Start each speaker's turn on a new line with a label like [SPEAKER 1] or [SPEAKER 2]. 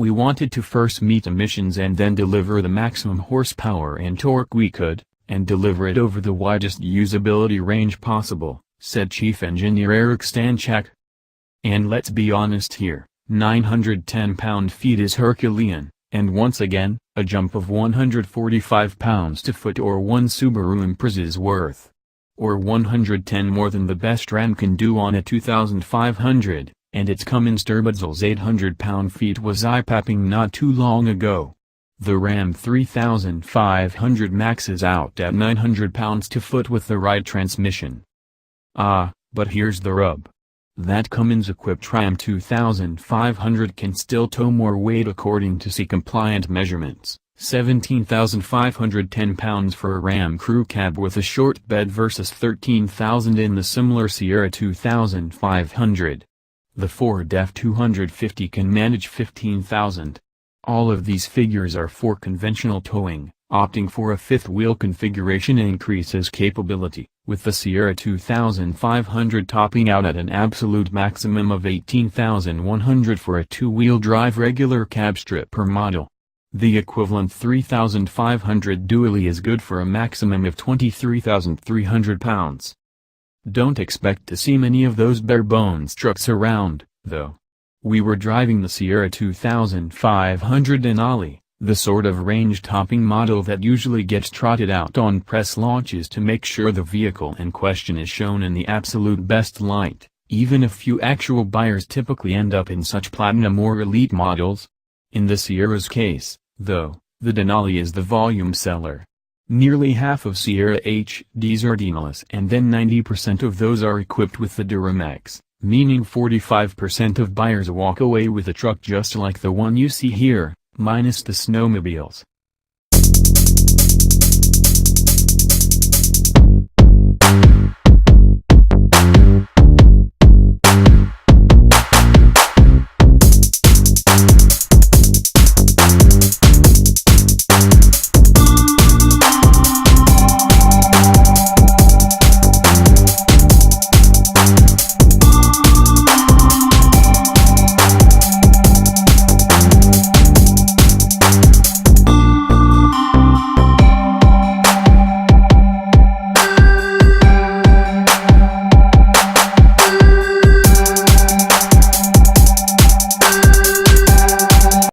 [SPEAKER 1] We wanted to first meet emissions and then deliver the maximum horsepower and torque we could, and deliver it over the widest usability range possible, said Chief Engineer Eric Stanchak. And let's be honest here, 910 pound-feet is Herculean, and once again, a jump of 145 pounds to foot or one Subaru Impreza's worth. Or 110 more than the best Ram can do on a 2500. And its Cummins turbodiesel's 800 pound-feet was eye-popping not too long ago. The Ram 3500 maxes out at 900 pounds to foot with the right transmission. But here's the rub. That Cummins-equipped Ram 2500 can still tow more weight according to C-compliant measurements, 17,510 pounds for a Ram crew cab with a short bed versus 13,000 in the similar Sierra 2500. The Ford F-250 can manage 15,000. All of these figures are for conventional towing. Opting for a fifth-wheel configuration increases capability, with the Sierra 2500 topping out at an absolute maximum of 18,100 for a two-wheel drive regular cab strip per model. The equivalent 3500 dually is good for a maximum of 23,300 pounds. Don't expect to see many of those bare-bones trucks around, though. We were driving the Sierra 2500 Denali, the sort of range-topping model that usually gets trotted out on press launches to make sure the vehicle in question is shown in the absolute best light. Even a few actual buyers typically end up in such platinum or elite models. In the Sierra's case, though, the Denali is the volume seller. Nearly half of Sierra HDs are Denalis, and then 90% of those are equipped with the Duramax, meaning 45% of buyers walk away with a truck just like the one you see here, minus the snowmobiles.